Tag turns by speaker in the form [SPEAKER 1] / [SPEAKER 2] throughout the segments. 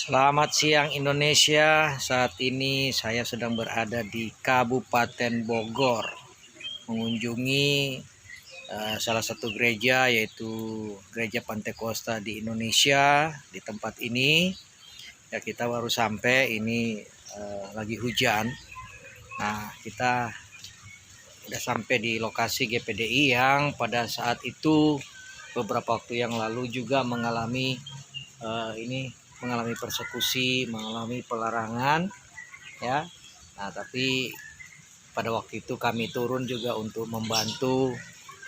[SPEAKER 1] Selamat siang Indonesia. Saat ini saya sedang berada di Kabupaten Bogor, mengunjungi salah satu gereja, yaitu Gereja Pantekosta di Indonesia. Di tempat ini ya kita baru sampai, ini lagi hujan. Nah, kita udah sampai di lokasi GPDI yang pada saat itu beberapa waktu yang lalu juga mengalami persekusi, mengalami pelarangan, ya. Nah, tapi pada waktu itu kami turun juga untuk membantu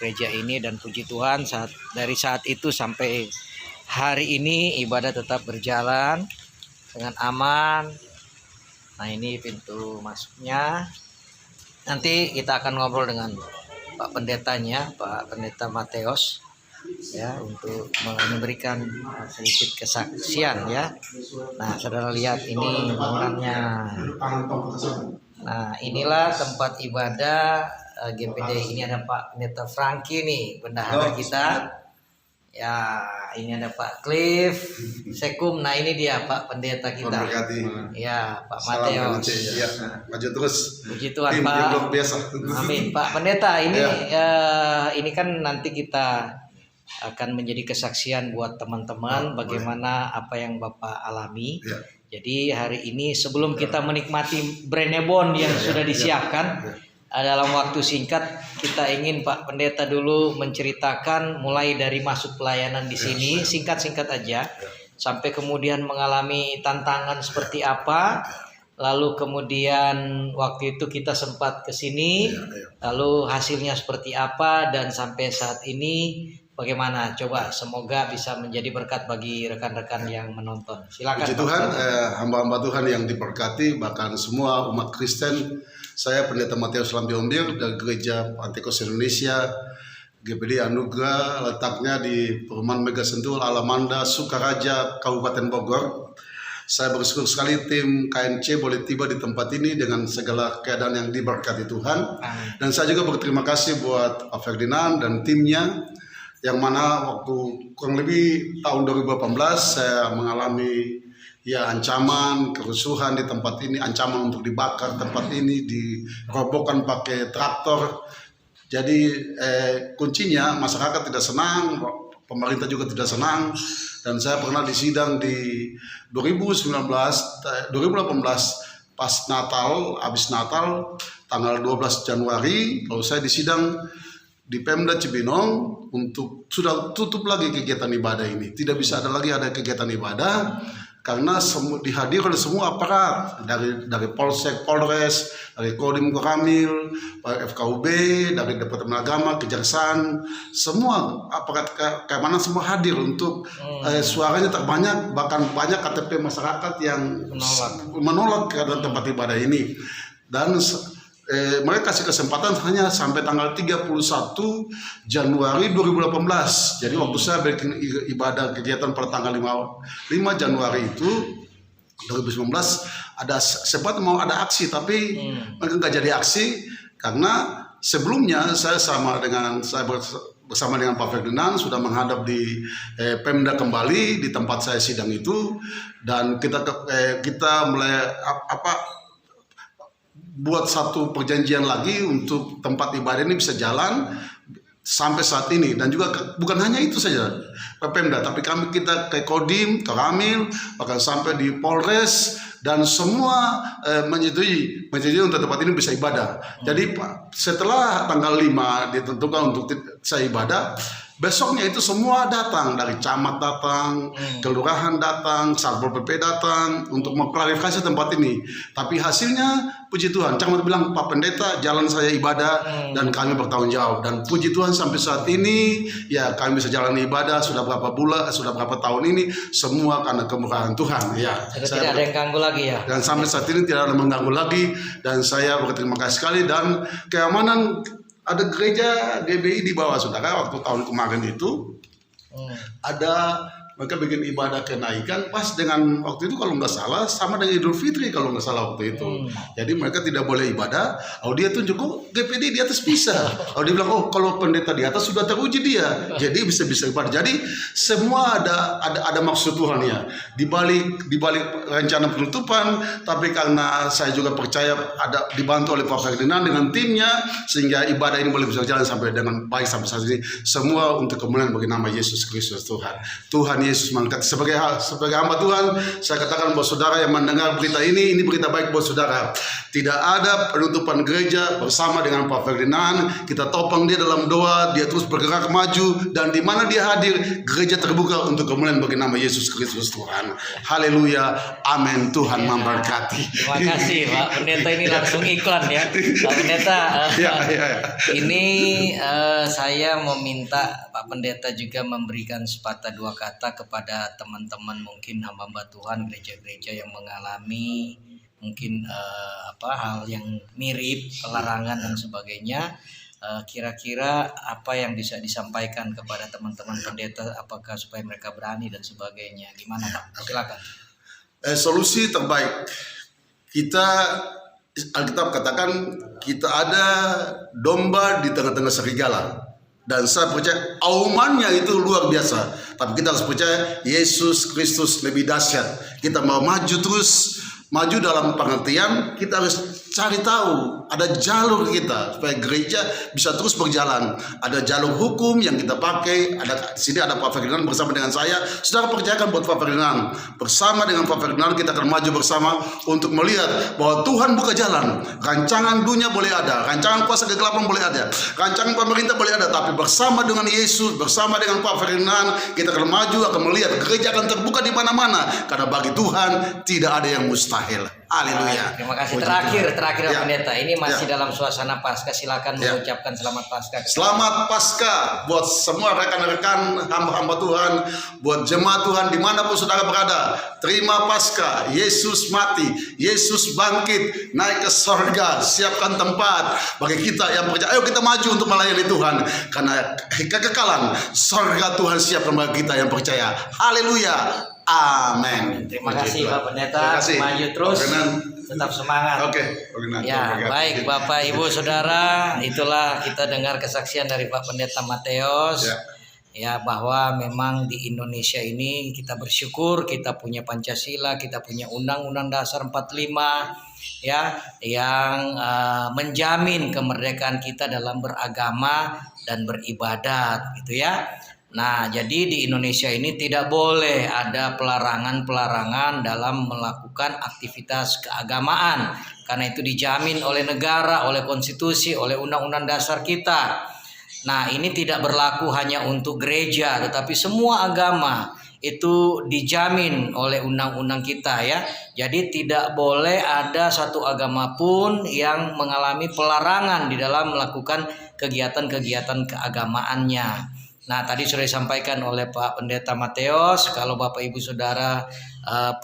[SPEAKER 1] gereja ini, dan puji Tuhan dari saat itu sampai hari ini ibadah tetap berjalan dengan aman. Nah, ini pintu masuknya. Nanti kita akan ngobrol dengan Pak Pendetanya, Pak Pendeta Mateos, ya, untuk memberikan sedikit kesaksian, ya. Nah, saudara lihat ini bangunannya. Nah, inilah tempat ibadah GPD. Ini ada Pak Pendeta Franky nih, bendahara kita. Ya, ini ada Pak Cliff Sekum. Nah, ini dia Pak Pendeta kita. Ya, Pak Mateos.
[SPEAKER 2] Ya, maju terus.
[SPEAKER 1] Puji Tuhan, Pak. Amin. Pak Pendeta, ini kan nanti kita akan menjadi kesaksian buat teman-teman bagaimana apa yang Bapak alami.
[SPEAKER 2] Ya.
[SPEAKER 1] Jadi hari ini sebelum kita menikmati Brenebon yang sudah disiapkan, dalam waktu singkat kita ingin Pak Pendeta dulu menceritakan mulai dari masuk pelayanan di sini, singkat-singkat aja, sampai kemudian mengalami tantangan seperti apa. Lalu kemudian waktu itu kita sempat ke sini, lalu hasilnya seperti apa, dan sampai saat ini bagaimana? Coba, semoga bisa menjadi berkat bagi rekan-rekan yang menonton. Silakan.
[SPEAKER 2] Puji Tuhan, hamba-hamba Tuhan yang diberkati, bahkan semua umat Kristen. Saya Pendeta Mateos Lambiombir dari Gereja Pantekosta Indonesia, GPD Anugerah, letaknya di Perumahan Mega Sentul, Alamanda, Sukaraja, Kabupaten Bogor. Saya bersyukur sekali tim KNC boleh tiba di tempat ini dengan segala keadaan yang diberkati Tuhan. Dan saya juga berterima kasih buat Pak Ferdinand dan timnya, yang mana waktu kurang lebih tahun 2018 saya mengalami ancaman, kerusuhan di tempat ini, ancaman untuk dibakar tempat ini, dirobohkan pakai traktor. Jadi kuncinya masyarakat tidak senang, pemerintah juga tidak senang, dan saya pernah disidang di 2018 pas Natal, habis Natal tanggal 12 Januari, lalu saya disidang di Pemda Cibinong untuk sudah tutup lagi kegiatan ibadah ini. Tidak bisa ada kegiatan ibadah karena dihadir oleh semua aparat dari Polsek, Polres, dari Kodim Koramil, FKUB, dari Departemen Agama, Kejaksaan, semua aparat keamanan semua hadir untuk suaranya terbanyak, bahkan banyak KTP masyarakat yang menolak keadaan tempat ibadah ini. Dan mereka kasih kesempatan hanya sampai tanggal 31 Januari 2018. Jadi waktu saya bikin ibadah kegiatan pada tanggal 5 Januari itu 2019, ada sempat mau ada aksi, tapi mereka nggak jadi aksi karena sebelumnya saya bersama dengan Pak Ferdinand sudah menghadap di Pemda kembali di tempat saya sidang itu, dan kita mulai buat satu perjanjian lagi untuk tempat ibadah ini bisa jalan sampai saat ini. Dan juga bukan hanya itu saja Pemda, tapi kita ke Kodim, ke Ramil, bahkan sampai di Polres, dan semua menyetujui untuk tempat ini bisa ibadah. Jadi setelah tanggal 5 ditentukan untuk saya ibadah, besoknya itu semua datang, dari camat datang, kelurahan datang, Satpol PP datang untuk mengklarifikasi tempat ini. Tapi hasilnya puji Tuhan, camat bilang, Pak Pendeta, jalan saya ibadah dan kami bertanggung jawab. Dan puji Tuhan sampai saat ini ya kami bisa jalan ibadah sudah berapa tahun ini, semua karena kemurahan Tuhan. Ya,
[SPEAKER 1] tidak ada yang ganggu lagi ya.
[SPEAKER 2] Dan sampai saat ini tidak ada mengganggu lagi, dan saya berterima kasih sekali. Dan keamanan, ada gereja GBI di bawah, saudara. Waktu tahun kemarin itu ada mereka bikin ibadah kenaikan pas dengan waktu itu kalau nggak salah sama dengan Idul Fitri kalau nggak salah waktu itu. Jadi mereka tidak boleh ibadah. Oh dia tunjuk, oh GPD di atas bisa. Oh dia bilang, oh kalau pendeta di atas sudah teruji dia, jadi bisa ibadah. Jadi semua ada maksud Tuhan ya. Di balik rencana penutupan, tapi karena saya juga percaya ada dibantu oleh Pak Ferdinand dengan timnya, sehingga ibadah ini boleh bisa jalan sampai dengan baik sampai saat ini. Semua untuk kemuliaan bagi nama Yesus Kristus Tuhan. Tuhan Yesus mengangkat sebagai hamba Tuhan. Saya katakan buat saudara yang mendengar berita ini berita baik buat saudara. Tidak ada penutupan gereja bersama dengan Pak Ferdinand. Kita topang dia dalam doa, dia terus bergerak maju, dan di mana dia hadir, gereja terbuka untuk kemuliaan bagi nama Yesus Kristus Tuhan. Haleluya, amin. Tuhan memberkati.
[SPEAKER 1] Terima kasih Pak Pendeta, ini langsung iklan ya Pak Pendeta. Ini saya meminta Pak Pendeta juga memberikan sepatah dua kata kepada teman-teman mungkin hamba Tuhan, gereja-gereja yang mengalami mungkin hal yang mirip, pelarangan dan sebagainya. Kira-kira apa yang bisa disampaikan kepada teman-teman pendeta, apakah supaya mereka berani dan sebagainya, gimana Pak? Silakan.
[SPEAKER 2] Solusi terbaik kita, Alkitab katakan kita ada domba di tengah-tengah serigala. Dan saya percaya aumannya itu luar biasa. Tapi kita harus percaya Yesus Kristus lebih dahsyat. Kita mau maju terus, maju dalam pengertian kita harus cari tahu ada jalur kita supaya gereja bisa terus berjalan. Ada jalur hukum yang kita pakai. Ada di sini ada Pak Ferdinand bersama dengan saya. Saudara percayakan buat Pak Ferdinand. Bersama dengan Pak Ferdinand kita akan maju bersama untuk melihat bahwa Tuhan buka jalan. Rancangan dunia boleh ada, rancangan kuasa kegelapan boleh ada, rancangan pemerintah boleh ada, tapi bersama dengan Yesus, bersama dengan Pak Ferdinand kita akan maju, akan melihat gereja akan terbuka di mana-mana. Karena bagi Tuhan tidak ada yang mustahil. Haleluya.
[SPEAKER 1] Terima kasih. Terakhir ya. Pendeta, ini masih dalam suasana Paskah. Silakan mengucapkan selamat Paskah.
[SPEAKER 2] Selamat Paskah buat semua rekan-rekan hamba-hamba Tuhan, buat jemaat Tuhan dimanapun saudara berada. Terima Paskah. Yesus mati, Yesus bangkit, naik ke sorga. Siapkan tempat bagi kita yang percaya. Ayo kita maju untuk melayani Tuhan, karena kekekalan sorga Tuhan siapkan bagi kita yang percaya. Haleluya. Amin.
[SPEAKER 1] Terima kasih Pak Pendeta. Maju terus. Tetap semangat.
[SPEAKER 2] Oke.
[SPEAKER 1] Ya, baik Bapak Ibu Saudara, itulah kita dengar kesaksian dari Pak Pendeta Mateus. Ya, bahwa memang di Indonesia ini kita bersyukur kita punya Pancasila, kita punya Undang-Undang Dasar 45 ya, yang menjamin kemerdekaan kita dalam beragama dan beribadat gitu ya. Nah, jadi di Indonesia ini tidak boleh ada pelarangan-pelarangan dalam melakukan aktivitas keagamaan, karena itu dijamin oleh negara, oleh konstitusi, oleh undang-undang dasar kita. Nah, ini tidak berlaku hanya untuk gereja, tetapi semua agama itu dijamin oleh undang-undang kita ya. Jadi tidak boleh ada satu agama pun yang mengalami pelarangan di dalam melakukan kegiatan-kegiatan keagamaannya. Nah, tadi sudah disampaikan oleh Pak Pendeta Mateus, kalau Bapak Ibu Saudara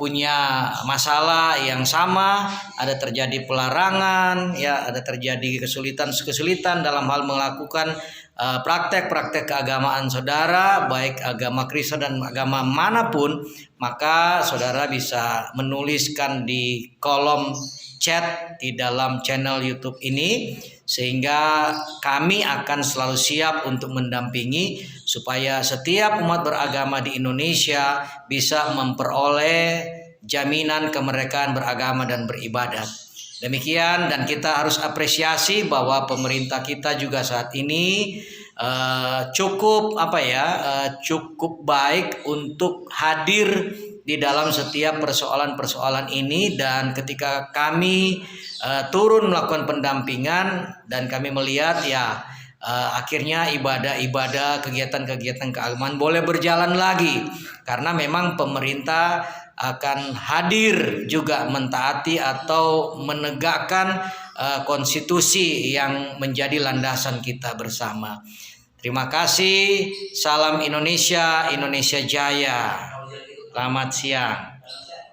[SPEAKER 1] punya masalah yang sama, ada terjadi pelarangan, ya, ada terjadi kesulitan dalam hal melakukan praktek-praktek keagamaan saudara, baik agama Kristen dan agama manapun, maka saudara bisa menuliskan di kolom chat di dalam channel YouTube ini, sehingga kami akan selalu siap untuk mendampingi supaya setiap umat beragama di Indonesia bisa memperoleh jaminan kemerdekaan beragama dan beribadat. Demikian, dan kita harus apresiasi bahwa pemerintah kita juga saat ini cukup baik untuk hadir di dalam setiap persoalan-persoalan ini, dan ketika kami turun melakukan pendampingan dan kami melihat akhirnya ibadah-ibadah, kegiatan-kegiatan keagamaan boleh berjalan lagi, karena memang pemerintah akan hadir juga mentaati atau menegakkan konstitusi yang menjadi landasan kita bersama. Terima kasih. Salam Indonesia, Indonesia Jaya. Selamat siang.